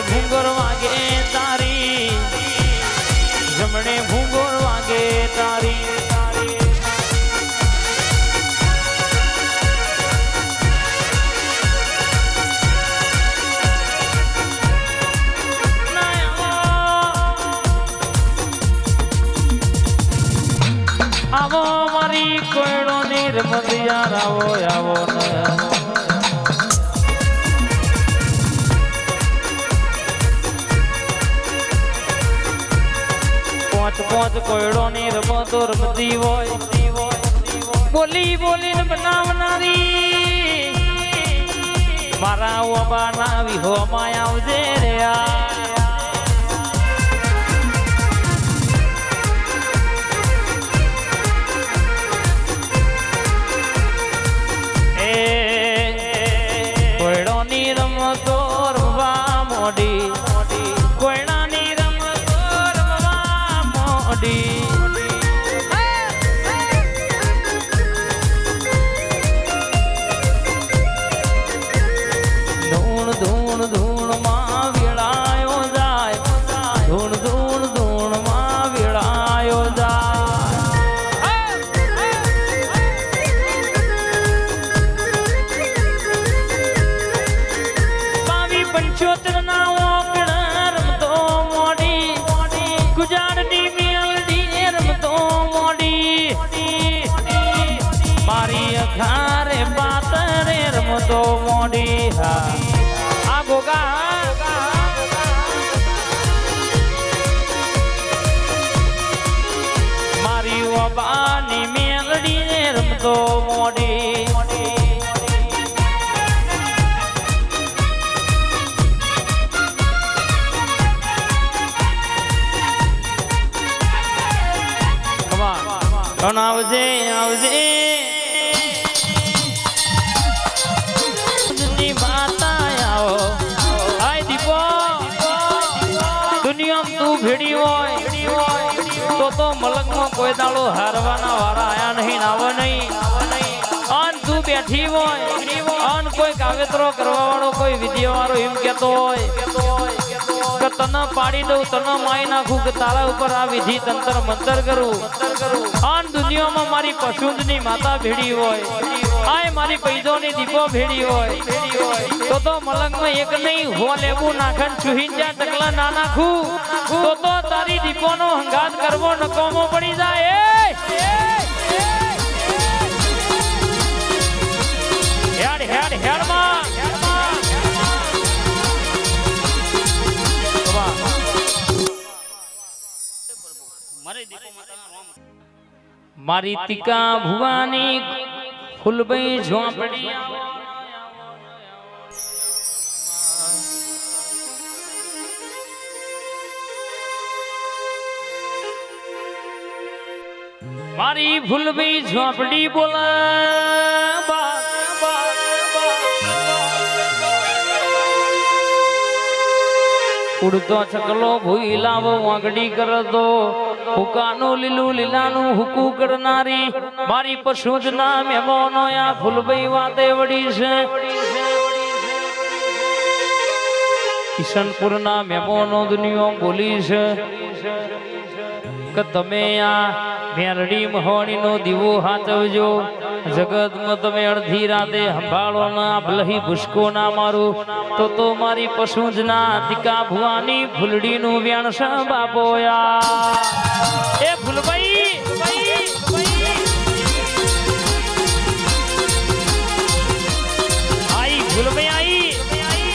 ઘૂંઘર વાગે તારી જમણે ઘૂંઘર વાગે તારી આવો મારી કોયડો ની રમત યાર આવો આવો ને પાંચ કોયડો ની રમતો રમતી હોય બોલી બોલીને બનાવનારી મારા ઓબાના વિહોમાં આવજે રે કોયડો ની રમતો રમવા મોડી કોયડા ની રમતો રમવા મોડી ધૂણ ધૂણ ધૂણ માં વેળાયો જાય ધૂણ ધૂણ ધૂણ માં વેળાયો જાય બાવી પંચોતર ના ઓકડા રમતો મોડી ગુજરાતની મેલડી રમતો મોડી મારી અખારે બાતરે રમતો મોડી હા આ ગોગા મારી ઓબાની મેલડી રમતો મોડી આવજે આવજે માતા આવો હાય દીપો દુનિયામાં તું ભેડી હોય તો મલકમાં કોઈ દાડો હારવાના વાળા આયા નહીં આવો નહીં અન તું બેઠી હોય અન કોઈ કાવેતરો કરવા વાળો કોઈ વિધિ વાળો એમ કેતો હોય કે તને પાડી દઉં તને માઈ નાખું કે તારા ઉપર આ વિધિ તંત્ર મંતર કરું આન દુનિયામાં મારી પશુંદની માતા ભેડી હોય આય મારી પૈદોની દીપો ભેડી હોય તો મલંગમાં એક નહીં હો લેવું નાખન છુહીન જા ટકલા ના નાખું તો તારી દીપોનો હંગાત કરવો નકોમો પડી જાય હેડ હેડ હેડ માં મારી ટીકા ભુવાની ફૂલબઈ ઝોંપડી મારી ફૂલબઈ ઝોંપડી બોલા ઉડતો છકલો ભૂઈ લાવો વાંગડી કરતો હુકાનું લીલું લીલાનું હુકુ કરનારી મારી પશુજ ના મહેમાનો આ ફૂલબઈ વાતે વડી છે કિશનપુર ના મહેમાનો દુનિયો બોલી છે કે તમે આ મેરડી મહોણી નો દીવો હાચવજો જગતમાં તમે અડધી રાતે સંભાળો ના ભલહી ભૂસકો ના મારું તો મારી પશુજ ના દીકા ભુવાની ફૂલડી નું વ્યાણસા બાપોયા એ ફૂલભાઈ આઈ ફૂલભાઈ આઈ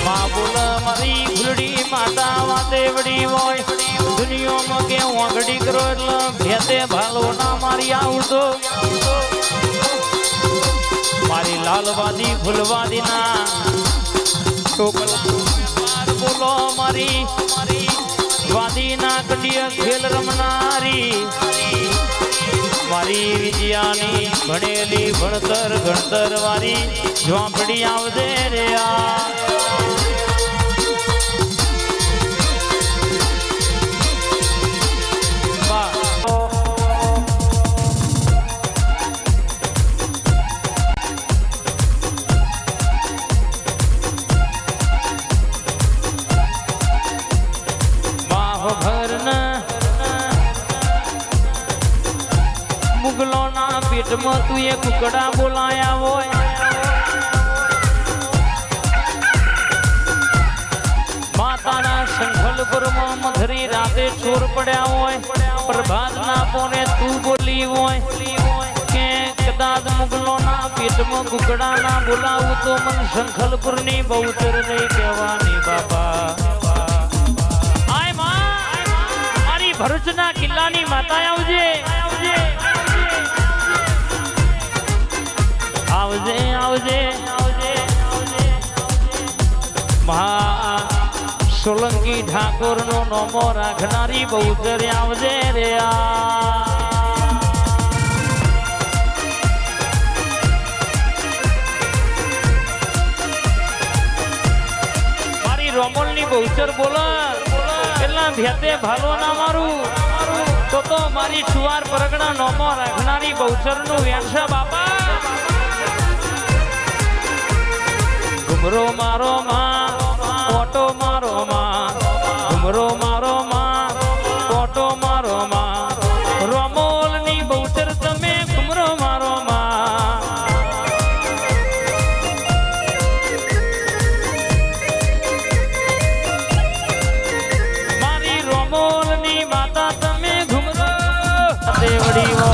મા બોલ મારી ફૂલડી માતા વાતે વડી હોય દુનિયામાં કે વાંગડી કરો એટલે ભેતે ભાલો ના મારી આવતો મારી લાલવાદી ફૂલવાદી ના બોલો મારી વાદી ના કડિય ખેલ રમનારી મારી વિદ્યાની ભણેલી ભણતર ગણતર વાળી ઝોંપડી આવજે રે પેટમાં તું એ કુકડા બોલાયા હોય માતાના સંખલપુરમાં મધરી રાતે ચોર પડ્યા હોય પ્રભાતના પોને તું બોલી હોય કે કદાચ મુગલોના પેટમાં કુકડા ના બોલાવું તો મન સંખલપુરની બહુચર નહીં કહેવાની બાપા આય માં મારી ભરૂચના કિલ્લાની માતા આવજે આવજે આવજે આવજે મહા સોલંકી ઠાકોર નો નોમો રાખનારી બહુચર આવજે રે મારી રોમલ ની બહુચર બોલા કેટલા ભેતે ભાલો ના મારું તો મારી છુવાર પરગણા નોમો રાખનારી બહુચર નું વ્યાંસા બાપા ઘુમરો મારો માં ઓટો મારો માં ઘુમરો મારો માં ઓટો મારો માં રોમોલ ની બહુચર તમે ઘુમરો મારો માં મારી રોમોલ ની માતા તમે ઘુમરો દેવડી હો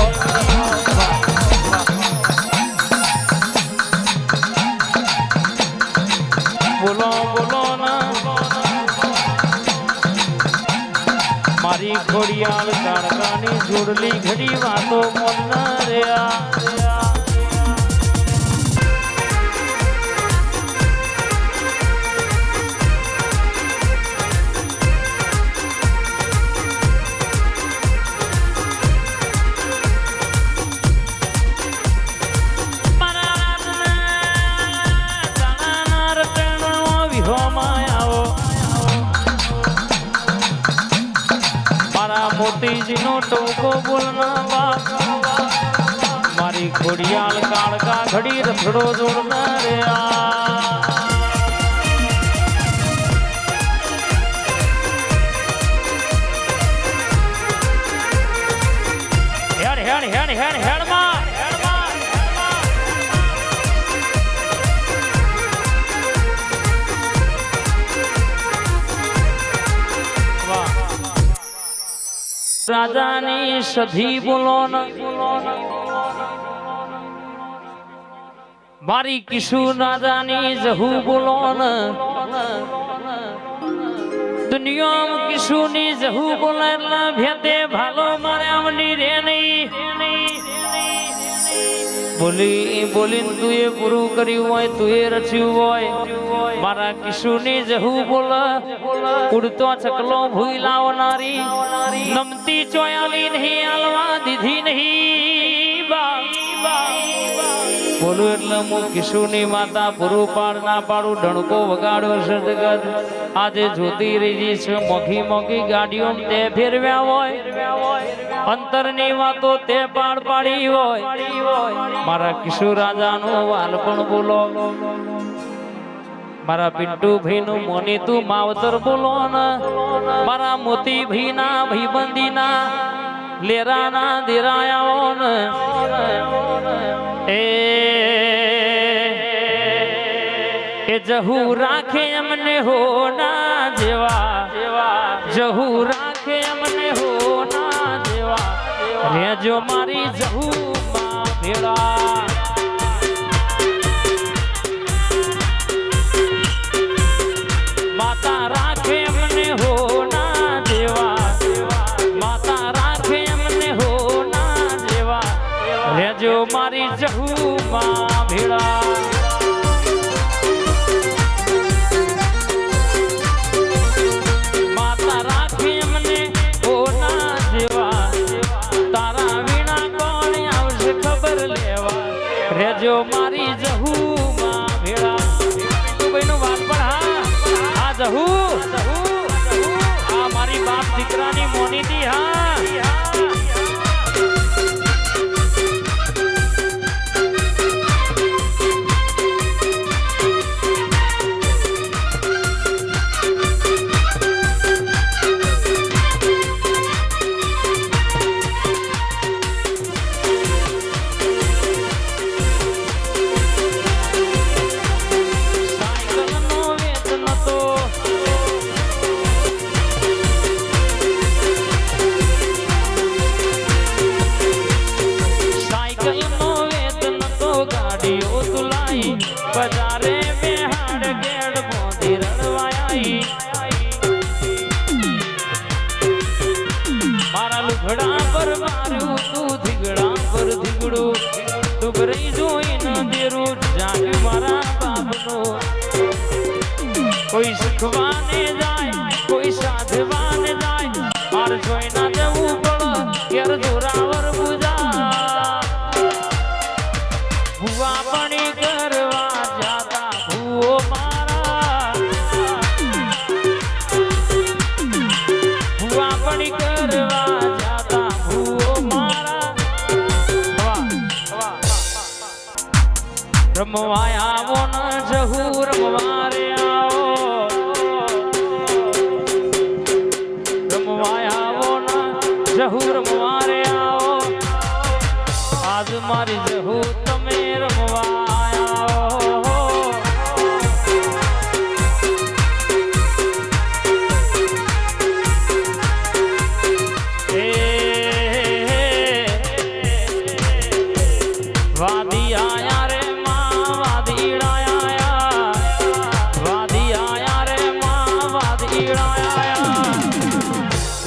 બોલો બોલો ના મારી ખોડિયાલ કાળકાની જોડલી ઘડી વાતો મોન રહ્યા મોતીજી નો ટોકો બોલના બાપ મારી ખોડિયાલ કાળકા ઘડી રથડો જોડના રે હેડ હેડ હેડ હેડ હેડ માં રાજાની સધી બોલો મારી કિશુ રાજાની જહુ બોલો દુનિયામાં કિશુ ની જહુ બોલે એટલે ભેતે ભાલો મારે આમની રે નહીં બોલી બોલીને તું એ પૂરું કર્યું હોય તું એ રચ્યું હોય મારા કિશોરની જહુ બોલ ઉડતો ચકલો ભૂઈ લાવનારી નમતી ચોયાલી નહીં આલવા દીધી નહીં બોલું એટલે હું કિશોરની માતા પૂરું પાડ ના પાડું ડણકો વગાડ્યો છે જગત આજે જોતી રહી છે મોઘી મોઘી ગાડીઓ તે ફેરવ્યા હોય અંતરની વાતો તે પાડ પાડી હોય મારા કિશોર રાજાનો વાલ પણ બોલો મારા પિન્ટુ ભાઈ નું મોની તું માવતર બોલો ને મારા મોતી ભાઈ ના ભાઈબંધી ના લેરા ના દેરાયાઓ ને એ જહુ રાખે અમને હો ના જેવા જહુ રાખે અમને હો ના જેવા રેજો મારી જહુ માં ભેળા માતા રાખે અમને હો ના જેવા માતા રાખે અમને હો ના જેવા રેજો મારી જહુ માં ભેળા માતા રાખે અમને હો ના જેવા તારા વિના કોણ આવશે ખબર લેવા રેજો મારી જહુ માં ભેળા નું વાત પણ હા જહુ આ મારી બાપ દીકરાની મોની થી હા ડુંગરી જોઈને દેરું જાગ્યું મારા બાપનું કોઈ શીખવાને જાય કોઈ સાધવાને જાય માર જોઈ ના જવું પડે ઘેર જોરાવર પૂજા ભુવા પણી કરવા જાતા ભૂઓ મારા ભુવા પણી કરવા જાતા ભૂઓ મારા રમવા આવો ન જહુ રમવા રે આવો રમવા આવો ન જહુ રમવા રે આવો આજ મારી જહુ તમે રમવા આવો વાદી આયા રે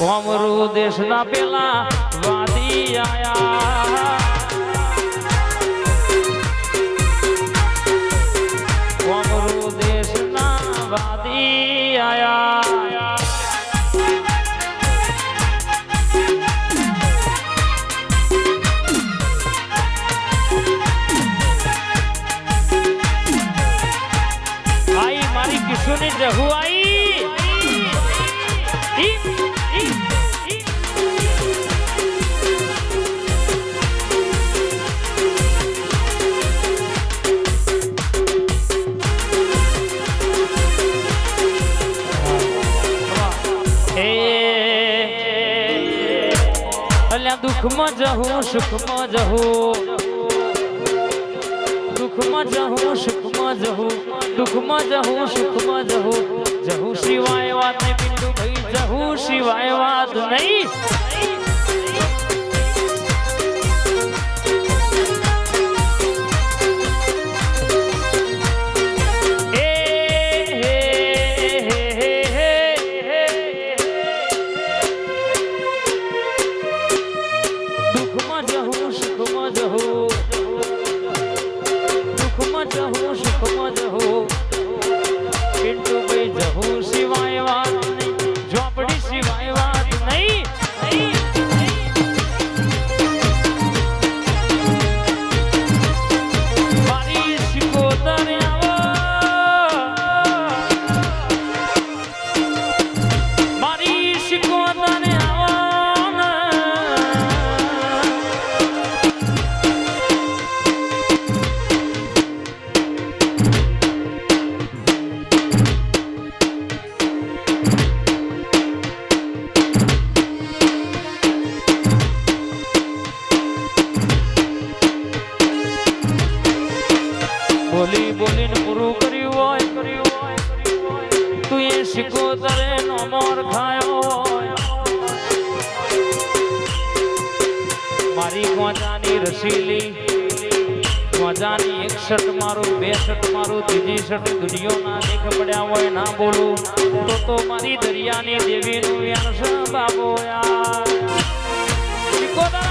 કોમરૂ દેશના પેલા વાદી આયા કોમરૂ દેશના વાદી આયા આઈ મારી કિશોરની જહુ આઈ દુઃખમાં જહું સુખમાં જહું દુઃખમાં જહું સુખમાં જહું દુઃખમાં જહું સુખમાં જહું જહું સિવાય વાત નહીં પિંડુ ભાઈ જહું સિવાય વાત નહીં બોલી બોલીને પૂરું કર્યું હોય તું એ શિકોતરે નો મોર ખાયો હોય મારી ગોજાની રસીલી ગોજાની 61 મારું 62 મારું ત્રીજી શટ દુનિયો ના દેખ પડ્યા હોય ના બોલું તો મારી દરિયાની દેવીનું વ્યાસ બાબો યાર શિકોતર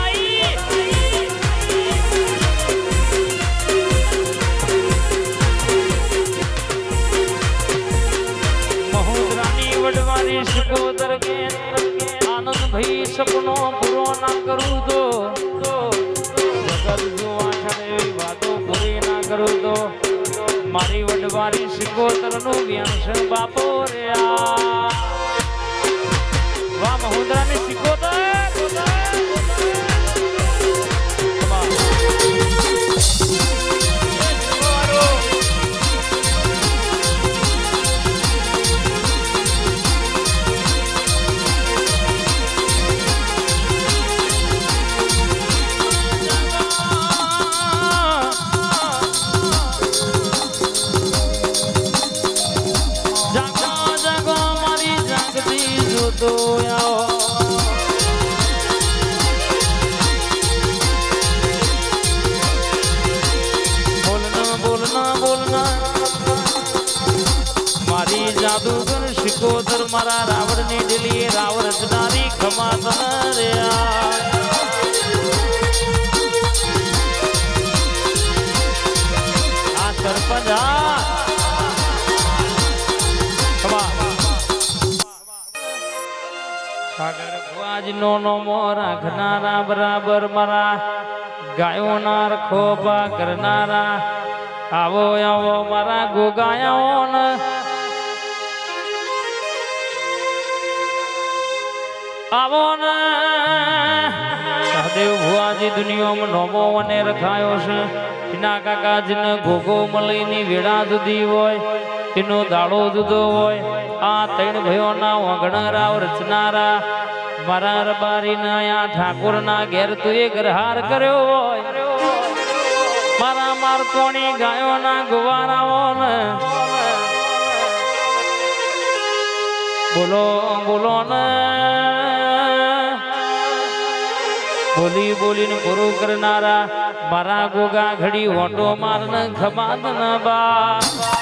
વડવારી શિકોતર કે આનંદ ભાઈ સપનો પૂરો ના કરું તો જગત જોવા છડે એવી વાતો પૂરી ના કરું તો મારી વડવારી શિકોતર નું વ્યાસ બાપો રે વાહ મહુદરાની શિકોતર જાદુગર શિકોતર મારા રાવણ ની દિલી રાવણ રચનારી ખમા રે જા સાગર આજનો નોમો રાખનારા બરાબર મારા ગાયોના રખોપા કરનારા આવો આવો મારા ગોગાયાઓ ને આવો ને સહદેવ ભુવાજી દુનિયામાં નોમો અને રખાયો છે એના કાકાજીને ગોગો મળીની વેળા જુદી હોય એનો દાડો જુદો હોય આ ત્રણ ભાઈઓના વગણરાવ રચનારા મારા રબારીના આ ઠાકોરના ઘેર તું એક હાર કર્યો હોય મારા મારકોણી ગાયોના ગુવારાઓ ને બોલો બોલો ને બોલી બોલીને પૂરું કરનારા મારા ગોગા ઘડી ઓટો મારને ખબાદ ના બા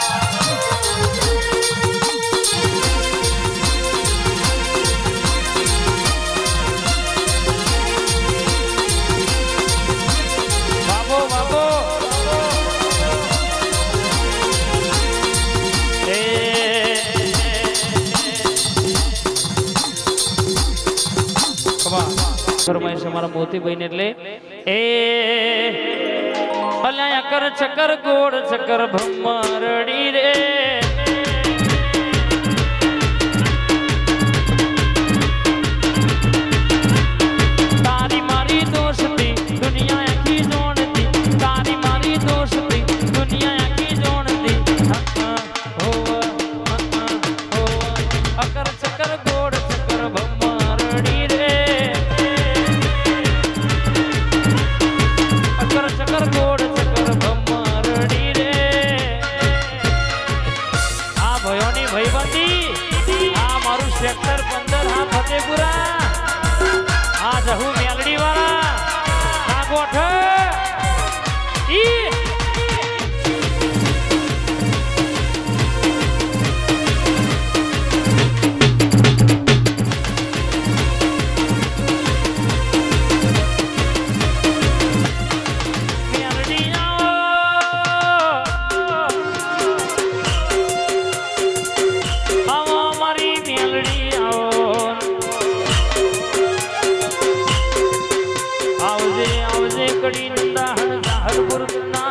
મારા મોતી બહેન એટલે એ અલ્યા કર ચકર ગોળ ચકર ભમરડી રે તારી મારી દોસ્તી દુનિયા આખી જોણતી તારી મારી દોસ્તી દુનિયા આખી જોણતી અકર ચકર ગોળ ચકર ભમરડી રે ચકર ગોળ ચકર ભમરડી રે આ ભયોની ભઈબંધી આ મારું સેક્ટર 15 આ ફતેપુરા આ જહુ મેલડી વાળા આ ગોઠ ઈ કડી નંદા હર હરપુર ના